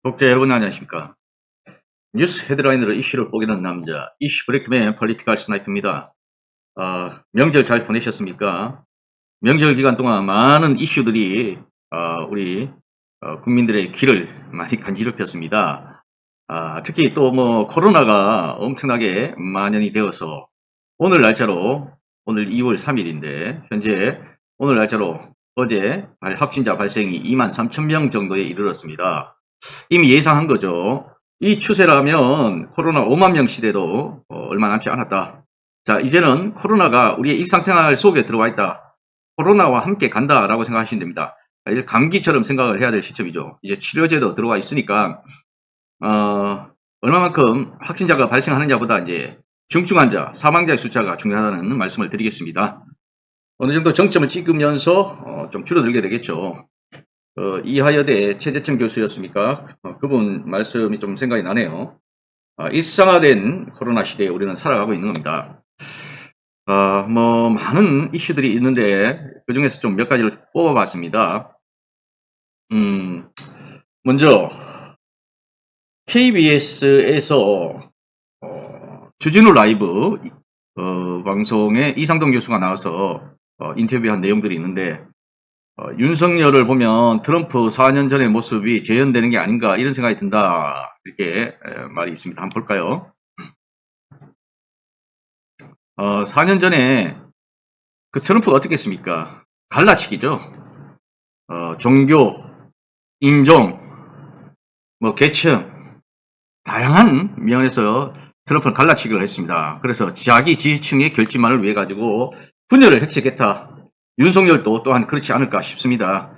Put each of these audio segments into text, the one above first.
독자 여러분 안녕하십니까. 뉴스 헤드라인으로 이슈를 보기는 남자 이슈 브레이크맨 폴리티컬 스나이퍼입니다. 명절 잘 보내셨습니까? 명절 기간 동안 많은 이슈들이 우리 국민들의 귀를 많이 간지럽혔습니다. 특히 또 뭐 코로나가 엄청나게 만연이 되어서 오늘 날짜로 오늘 2월 3일인데 현재 오늘 날짜로 어제 확진자 발생이 23,000명 정도에 이르렀습니다. 이미 예상한 거죠. 이 추세라면 코로나 5만 명 시대도 얼마 남지 않았다. 자, 이제는 코로나가 우리의 일상생활 속에 들어와 있다. 코로나와 함께 간다라고 생각하시면 됩니다. 감기처럼 생각을 해야 될 시점이죠. 이제 치료제도 들어와 있으니까 얼마만큼 확진자가 발생하느냐보다 이제 중증 환자, 사망자의 숫자가 중요하다는 말씀을 드리겠습니다. 어느 정도 정점을 찍으면서 좀 줄어들게 되겠죠. 이하여대 최재천 교수였습니까? 그분 말씀이 좀 생각이 나네요. 일상화된 코로나 시대에 우리는 살아가고 있는 겁니다. 뭐 많은 이슈들이 있는데 그 중에서 좀 몇 가지를 뽑아봤습니다. 먼저 KBS에서 주진우 라이브 방송에 이상동 교수가 나와서 인터뷰한 내용들이 있는데 윤석열을 보면 트럼프 4년 전의 모습이 재현되는 게 아닌가 이런 생각이 든다. 이렇게 말이 있습니다. 한번 볼까요? 4년 전에 그 트럼프가 어떻게 했습니까? 갈라치기죠. 종교, 인종, 뭐 계층 다양한 면에서 트럼프는 갈라치기를 했습니다. 그래서 자기 지지층의 결집만을 위해 가지고 분열을 획책했다. 윤석열도 또한 그렇지 않을까 싶습니다.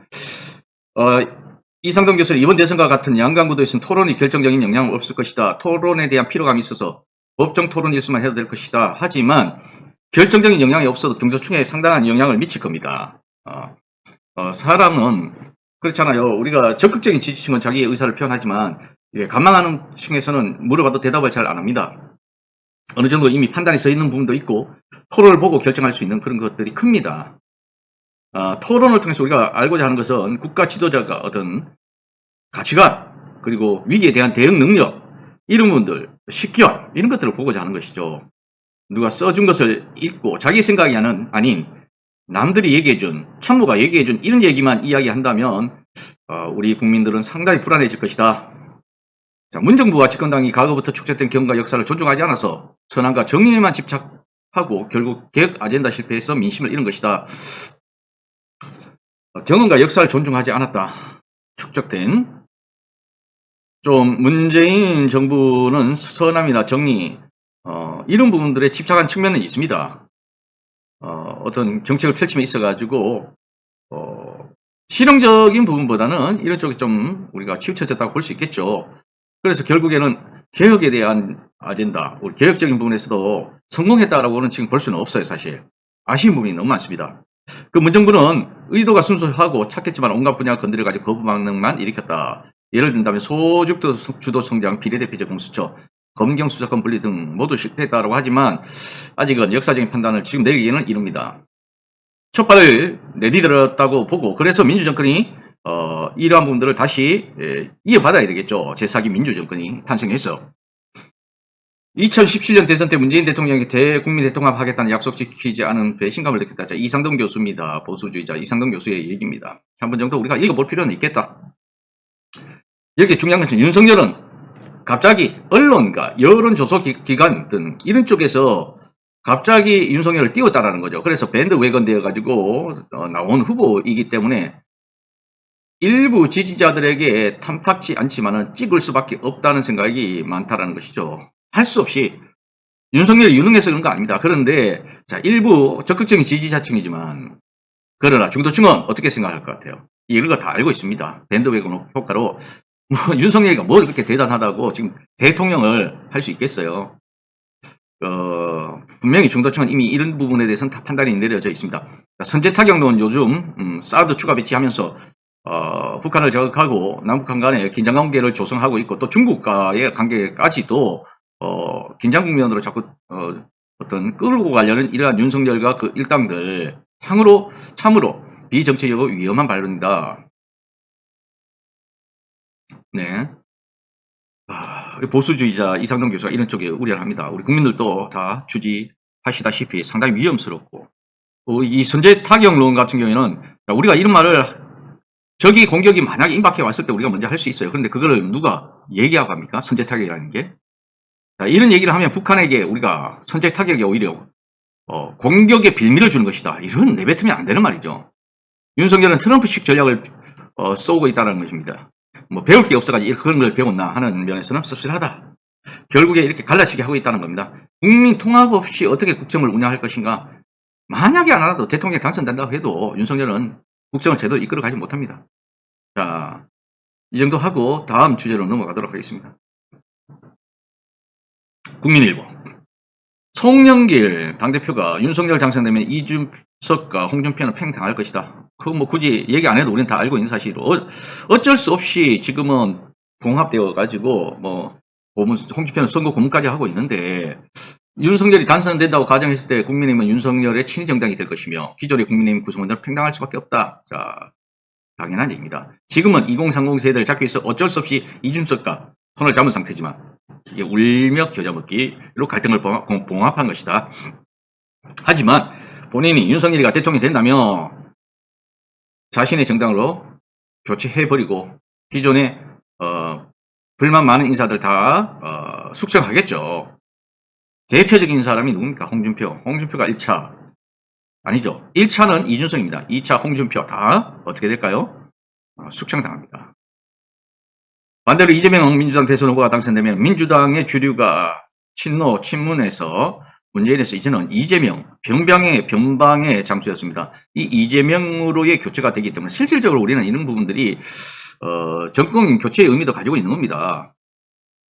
이상동 교수는 이번 대선과 같은 양강구도에서는 토론이 결정적인 영향은 없을 것이다. 토론에 대한 피로감이 있어서 법정 토론 일수만 해도 될 것이다. 하지만 결정적인 영향이 없어도 중도층에 상당한 영향을 미칠 겁니다. 사람은 그렇잖아요. 우리가 적극적인 지지층은 자기의 의사를 표현하지만 간망하는 층에서는 물어봐도 대답을 잘 안 합니다. 어느 정도 이미 판단이 서 있는 부분도 있고 토론을 보고 결정할 수 있는 그런 것들이 큽니다. 토론을 통해서 우리가 알고자 하는 것은 국가 지도자가 어떤 가치관 그리고 위기에 대한 대응 능력 이런 부분들 식견 이런 것들을 보고자 하는 것이죠. 누가 써준 것을 읽고 자기 생각이 아닌 남들이 얘기해준 참모가 얘기해준 이런 얘기만 이야기한다면 우리 국민들은 상당히 불안해질 것이다. 자, 문정부와 집권당이 과거부터 축적된 경험과 역사를 존중하지 않아서 선언과 정의에만 집착하고 결국 개혁 아젠다 실패해서 민심을 잃은 것이다. 경험과 역사를 존중하지 않았다. 축적된 좀 문재인 정부는 선함이나 정의 이런 부분들에 집착한 측면은 있습니다. 어떤 정책을 펼침에 있어가지고 실용적인 부분보다는 이런 쪽이 좀 우리가 치우쳐졌다고 볼 수 있겠죠. 그래서 결국에는 개혁에 대한 아젠다, 우리 개혁적인 부분에서도 성공했다라고는 지금 볼 수는 없어요, 사실. 아쉬운 부분이 너무 많습니다. 그 문정부는 의도가 순수하고 착했지만 온갖 분야가 건드려가지고 거부 반응만 일으켰다. 예를 든다면 소득도 주도 성장, 비례대표제 공수처, 검경 수사권 분리 등 모두 실패했다고 하지만 아직은 역사적인 판단을 지금 내리기에는 이릅니다. 첫 발을 내디들었다고 보고 그래서 민주정권이 이러한 부분들을 다시 이어받아야 되겠죠. 제4기 민주정권이 탄생해서 2017년 대선 때 문재인 대통령이 대국민 대통합하겠다는 약속 지키지 않은 배신감을 느꼈다. 자, 이상동 교수입니다. 보수주의자 이상동 교수의 얘기입니다. 한 번 정도 우리가 읽어볼 필요는 있겠다. 여기 중요한 것은 윤석열은 갑자기 언론과 여론조사기관 등 이런 쪽에서 갑자기 윤석열을 띄웠다라는 거죠. 그래서 밴드웨건 되어가지고 나온 후보이기 때문에 일부 지지자들에게 탐탁지 않지만은 찍을 수밖에 없다는 생각이 많다라는 것이죠. 할 수 없이 윤석열이 유능해서 그런 거 아닙니다. 그런데 자, 일부 적극적인 지지자층이지만 그러나 중도층은 어떻게 생각할 것 같아요? 이런 거 다 알고 있습니다. 밴드웨건 효과로 뭐 윤석열이가 뭐 그렇게 대단하다고 지금 대통령을 할 수 있겠어요. 분명히 중도층은 이미 이런 부분에 대해서는 다 판단이 내려져 있습니다. 선제 타격론 요즘 사드 추가 배치하면서 북한을 저격하고 남북한 간의 긴장관계를 조성하고 있고 또 중국과의 관계까지도 긴장 국면으로 자꾸 어떤 끌고 가려는 이러한 윤석열과 그 일당들 향으로 참으로 비정책이고 위험한 발언이다. 네. 보수주의자 이상동 교수가 이런 쪽에 우려를 합니다. 우리 국민들도 다 주지하시다시피 상당히 위험스럽고, 이 선제 타격론 같은 경우에는 우리가 이런 말을 적이 공격이 만약에 임박해 왔을 때 우리가 먼저 할 수 있어요. 그런데 그거를 누가 얘기하고 합니까? 선제 타격이라는 게. 이런 얘기를 하면 북한에게 우리가 선제 타격이 오히려 공격의 빌미를 주는 것이다. 이런 내뱉으면 안 되는 말이죠. 윤석열은 트럼프식 전략을 쏘고 있다는 것입니다. 뭐 배울 게 없어가지고 그런 걸 배웠나 하는 면에서는 씁쓸하다. 결국에 이렇게 갈라치게 하고 있다는 겁니다. 국민 통합 없이 어떻게 국정을 운영할 것인가. 만약에 안 하라도 대통령이 당선된다고 해도 윤석열은 국정을 제대로 이끌어가지 못합니다. 자, 이 정도 하고 다음 주제로 넘어가도록 하겠습니다. 국민일보. 송영길 당대표가 윤석열 당선되면 이준석과 홍준표는 팽당할 것이다. 그거 뭐 굳이 얘기 안 해도 우리는 다 알고 있는 사실이고, 어쩔 수 없이 지금은 봉합되어 가지고 뭐 홍준표는 선거 고문까지 하고 있는데, 윤석열이 당선된다고 가정했을 때 국민의힘은 윤석열의 친정당이 될 것이며 기존의 국민의힘 구성원들은 팽당할 수밖에 없다. 자, 당연한 얘기입니다. 지금은 2030 세대를 잡기 위해서 어쩔 수 없이 이준석과 손을 잡은 상태지만 이게 울며 겨자 먹기로 갈등을 봉합한 것이다. 하지만 본인이 윤석열이가 대통령이 된다면 자신의 정당으로 교체해버리고 기존에 불만 많은 인사들 다 숙청하겠죠. 대표적인 사람이 누굽니까? 홍준표. 홍준표가 1차. 아니죠. 1차는 이준석입니다. 2차 홍준표 다 어떻게 될까요? 숙청당합니다. 반대로 이재명 민주당 대선 후보가 당선되면 민주당의 주류가 친노, 친문에서 문재인에서 이제는 이재명, 변방의 장수였습니다. 이 이재명으로의 교체가 되기 때문에 실질적으로 우리는 이런 부분들이 정권 교체의 의미도 가지고 있는 겁니다.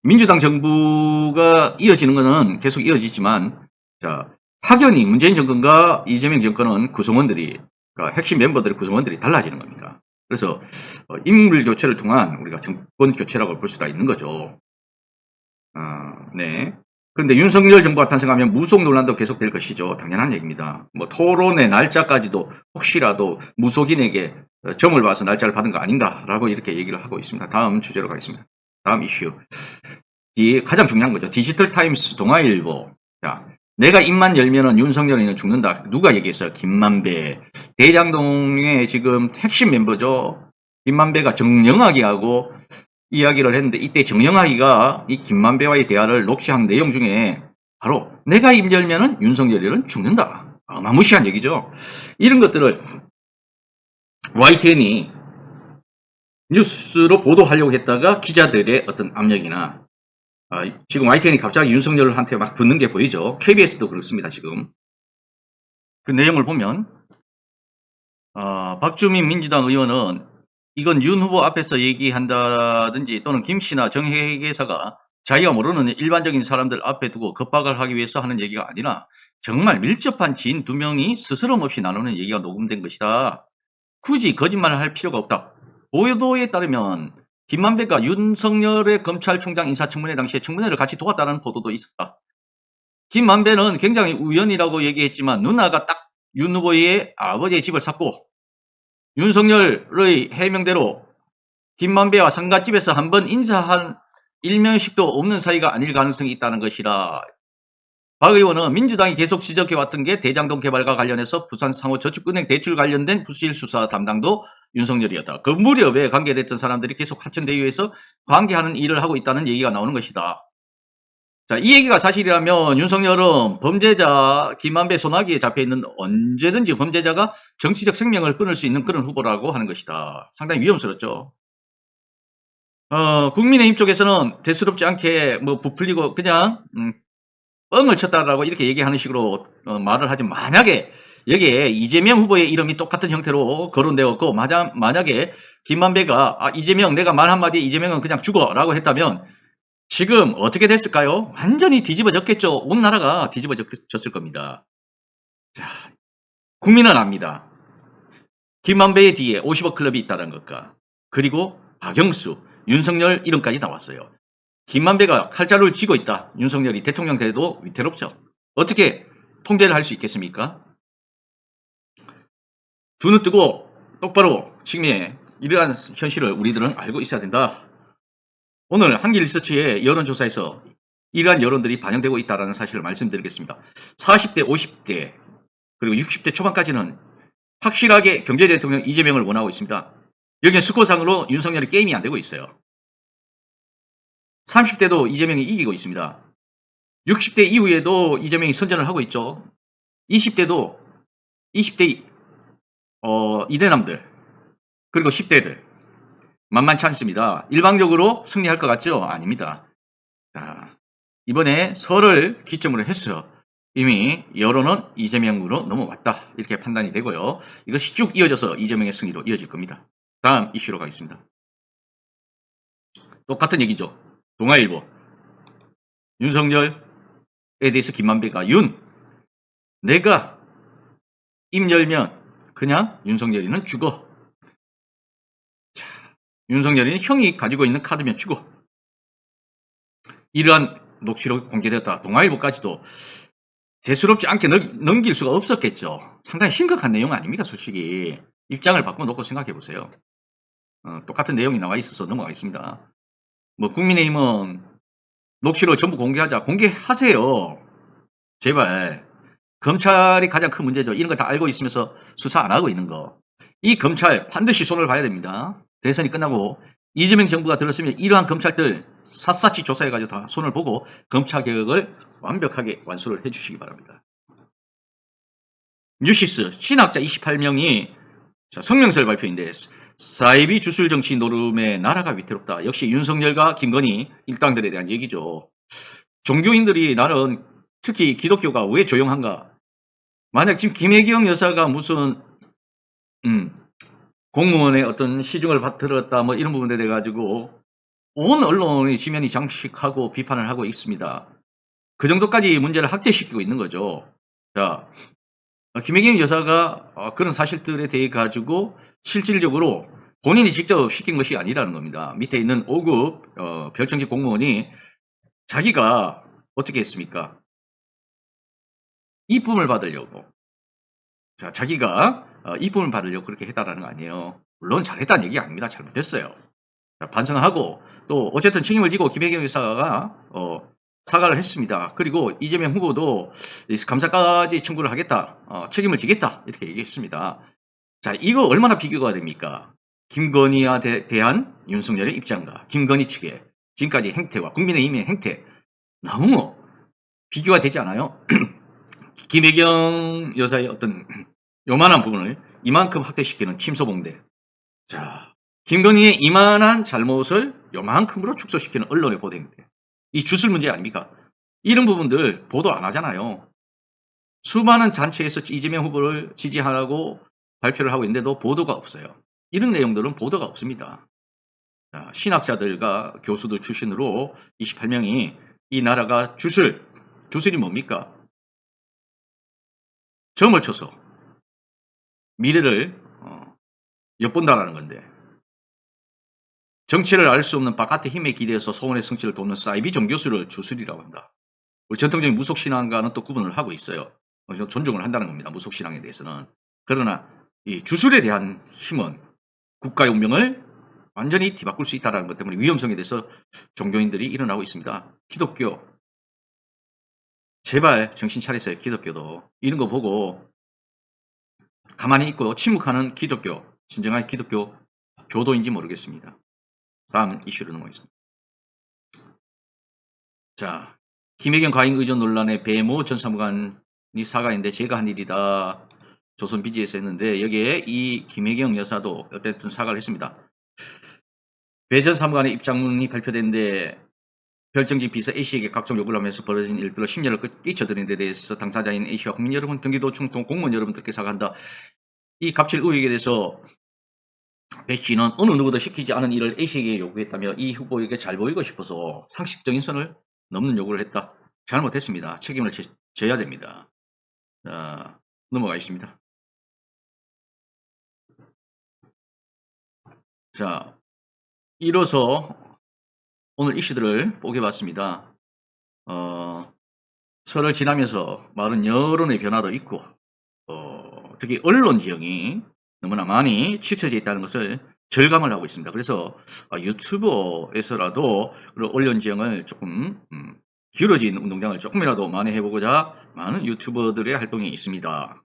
민주당 정부가 이어지는 것은 계속 이어지지만, 자, 확연히 문재인 정권과 이재명 정권은 구성원들이, 그러니까 핵심 멤버들의 구성원들이 달라지는 겁니다. 그래서 인물 교체를 통한 우리가 정권 교체라고 볼 수가 있는 거죠. 네. 그런데 윤석열 정부가 탄생하면 무속 논란도 계속될 것이죠. 당연한 얘기입니다. 뭐 토론의 날짜까지도 혹시라도 무속인에게 점을 봐서 날짜를 받은 거 아닌가라고 이렇게 얘기를 하고 있습니다. 다음 주제로 가겠습니다. 다음 이슈. 이 가장 중요한 거죠. 디지털 타임스 동아일보. 자, 내가 입만 열면은 윤석열이는 죽는다. 누가 얘기했어요? 김만배. 대장동의 지금 핵심 멤버죠. 김만배가 정영학이하고 이야기를 했는데, 이때 정영학이가 이 김만배와의 대화를 녹취한 내용 중에 바로 내가 입 열면은 윤석열이는 죽는다. 어마무시한 얘기죠. 이런 것들을 YTN이 뉴스로 보도하려고 했다가 기자들의 어떤 압력이나 지금 YTN이 갑자기 윤석열한테 막 붙는 게 보이죠. KBS도 그렇습니다. 지금 그 내용을 보면 박주민 민주당 의원은 이건 윤 후보 앞에서 얘기한다든지 또는 김 씨나 정 회계사가 자기가 모르는 일반적인 사람들 앞에 두고 겁박을 하기 위해서 하는 얘기가 아니라 정말 밀접한 지인 두 명이 스스럼 없이 나누는 얘기가 녹음된 것이다. 굳이 거짓말을 할 필요가 없다. 보도에 따르면 김만배가 윤석열의 검찰총장 인사청문회 당시에 청문회를 같이 도왔다는 보도도 있었다. 김만배는 굉장히 우연이라고 얘기했지만 누나가 딱 윤 후보의 아버지의 집을 샀고 윤석열의 해명대로 김만배와 상가집에서 한번 인사한 일면식도 없는 사이가 아닐 가능성이 있다는 것이라. 박 의원은 민주당이 계속 지적해왔던 게 대장동 개발과 관련해서 부산상호저축은행 대출 관련된 부실 수사 담당도 윤석열이었다. 그 무렵에 관계됐던 사람들이 계속 하천대유에서 관계하는 일을 하고 있다는 얘기가 나오는 것이다. 자, 이 얘기가 사실이라면 윤석열은 범죄자 김만배 소나기에 잡혀있는 언제든지 범죄자가 정치적 생명을 끊을 수 있는 그런 후보라고 하는 것이다. 상당히 위험스럽죠. 국민의힘 쪽에서는 대수롭지 않게 뭐 부풀리고 그냥 뻥을 쳤다라고 이렇게 얘기하는 식으로 말을 하지, 만약에 여기에 이재명 후보의 이름이 똑같은 형태로 거론되었고 만약에 김만배가 이재명, 내가 말 한마디에 이재명은 그냥 죽어라고 했다면 지금 어떻게 됐을까요? 완전히 뒤집어졌겠죠. 온 나라가 뒤집어졌을 겁니다. 자, 국민은 압니다. 김만배의 뒤에 50억 클럽이 있다는 것과 그리고 박영수, 윤석열 이름까지 나왔어요. 김만배가 칼자루를 쥐고 있다. 윤석열이 대통령 돼도 위태롭죠. 어떻게 통제를 할 수 있겠습니까? 두 눈 뜨고 똑바로 지금의 이러한 현실을 우리들은 알고 있어야 된다. 오늘 한길리서치의 여론조사에서 이러한 여론들이 반영되고 있다는 사실을 말씀드리겠습니다. 40대, 50대, 그리고 60대 초반까지는 확실하게 경제대통령 이재명을 원하고 있습니다. 여기는 스코어상으로 윤석열이 게임이 안 되고 있어요. 30대도 이재명이 이기고 있습니다. 60대 이후에도 이재명이 선전을 하고 있죠. 20대도 20대 이대남들 그리고 10대들 만만치 않습니다. 일방적으로 승리할 것 같죠? 아닙니다. 자, 이번에 설을 기점으로 해서 이미 여론은 이재명으로 넘어왔다 이렇게 판단이 되고요. 이것이 쭉 이어져서 이재명의 승리로 이어질 겁니다. 다음 이슈로 가겠습니다. 똑같은 얘기죠. 동아일보 윤석열에 대해서 김만배가 내가 입 열면 그냥 윤석열이는 죽어. 자, 윤석열이는 형이 가지고 있는 카드면 죽어. 이러한 녹취록이 공개되었다. 동아일보까지도 재수롭지 않게 넘길 수가 없었겠죠. 상당히 심각한 내용 아닙니까? 솔직히 입장을 바꿔놓고 생각해 보세요. 똑같은 내용이 나와 있어서 넘어가겠습니다. 뭐 국민의힘은 녹취록 전부 공개하자. 공개하세요. 제발. 검찰이 가장 큰 문제죠. 이런 거 다 알고 있으면서 수사 안 하고 있는 거. 이 검찰 반드시 손을 봐야 됩니다. 대선이 끝나고 이재명 정부가 들었으면 이러한 검찰들 샅샅이 조사해가지고 다 손을 보고 검찰개혁을 완벽하게 완수를 해주시기 바랍니다. 뉴시스 신학자 28명이 성명서를 발표인데 사이비 주술 정치 노름에 나라가 위태롭다. 역시 윤석열과 김건희 일당들에 대한 얘기죠. 종교인들이 나는 특히 기독교가 왜 조용한가? 만약 지금 김혜경 여사가 무슨 공무원의 어떤 시중을 받들었다 뭐 이런 부분에 대해 가지고 온 언론이 지면이 장식하고 비판을 하고 있습니다. 그 정도까지 문제를 확대시키고 있는 거죠. 자, 김혜경 여사가 그런 사실들에 대해 가지고 실질적으로 본인이 직접 시킨 것이 아니라는 겁니다. 밑에 있는 5급 별정직 공무원이 자기가 어떻게 했습니까? 이쁨을 받으려고. 자, 자기가 이쁨을 받으려고 그렇게 했다라는 거 아니에요. 물론 잘했다는 얘기 아닙니다. 잘못했어요. 자, 반성하고 또 어쨌든 책임을 지고 김혜경 여사가 사과를 했습니다. 그리고 이재명 후보도 감사까지 청구를 하겠다. 책임을 지겠다. 이렇게 얘기했습니다. 자, 이거 얼마나 비교가 됩니까? 김건희에 대한 윤석열의 입장과 김건희 측의 지금까지 행태와 국민의힘의 행태 너무 비교가 되지 않아요? 김혜경 여사의 어떤 요만한 부분을 이만큼 확대시키는 침소봉대. 자, 김건희의 이만한 잘못을 요만큼으로 축소시키는 언론의 보도인데 이 주술 문제 아닙니까? 이런 부분들 보도 안 하잖아요. 수많은 단체에서 이재명 후보를 지지하라고 발표를 하고 있는데도 보도가 없어요. 이런 내용들은 보도가 없습니다. 자, 신학자들과 교수들 출신으로 28명이 이 나라가 주술이 뭡니까? 점을 쳐서 미래를 엿본다라는 건데 정체를 알 수 없는 바깥의 힘에 기대어서 소원의 성취를 돕는 사이비 종교수를 주술이라고 한다. 우리 전통적인 무속신앙과는 또 구분을 하고 있어요. 존중을 한다는 겁니다. 무속신앙에 대해서는. 그러나 이 주술에 대한 힘은 국가의 운명을 완전히 뒤바꿀 수 있다는 것 때문에 위험성에 대해서 종교인들이 일어나고 있습니다. 기독교 제발 정신 차리세요. 기독교도 이런 거 보고 가만히 있고 침묵하는 기독교 진정한 기독교 교도인지 모르겠습니다. 다음 이슈로 넘어가겠습니다. 자, 김혜경 과잉 의존 논란의 배모 전 사무관이 사과했는데 제가 한 일이다. 조선 BG에서 했는데 여기에 이 김혜경 여사도 어쨌든 사과를 했습니다. 배 전 사무관의 입장문이 발표됐는데 별정직 비서 A씨에게 각종 요구를 하면서 벌어진 일들로 심려를 끼쳐드린 데 대해서 당사자인 A씨와 국민 여러분, 경기도청 공무원 여러분들께 사과한다. 이 갑질 의혹에 대해서 배 씨는 어느 누구도 시키지 않은 일을 A씨에게 요구했다며 이 후보에게 잘 보이고 싶어서 상식적인 선을 넘는 요구를 했다. 잘못했습니다. 책임을 져야 됩니다. 자, 넘어가겠습니다. 자, 이로써 오늘 이슈들을 뽀개봤습니다. 설을 지나면서 많은 여론의 변화도 있고 특히 언론 지형이 너무나 많이 치우쳐져 있다는 것을 절감을 하고 있습니다. 그래서 유튜버에서라도 그런 언론 지형을 조금 기울어진 운동장을 조금이라도 만회해보고자 많은 유튜버들의 활동이 있습니다.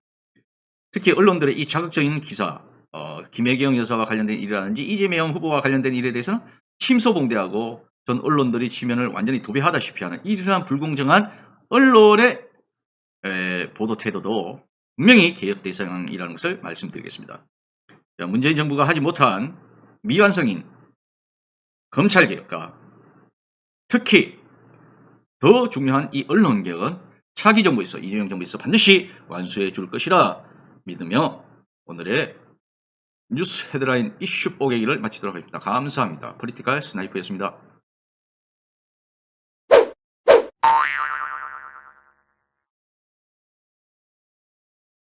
특히 언론들의 이 자극적인 기사, 김혜경 여사와 관련된 일이라든지 이재명 후보와 관련된 일에 대해서는 침소봉대하고 전 언론들이 지면을 완전히 도배하다시피 하는 이러한 불공정한 언론의 보도 태도도 분명히 개혁 대상이라는 것을 말씀드리겠습니다. 자, 문재인 정부가 하지 못한 미완성인 검찰개혁과 특히 더 중요한 이 언론개혁은 차기 정부에서 이재명 정부에서 반드시 완수해 줄 것이라 믿으며 오늘의 뉴스 헤드라인 이슈 뽀개기를 마치도록 하겠습니다. 감사합니다. 포리티컬 스나이퍼였습니다.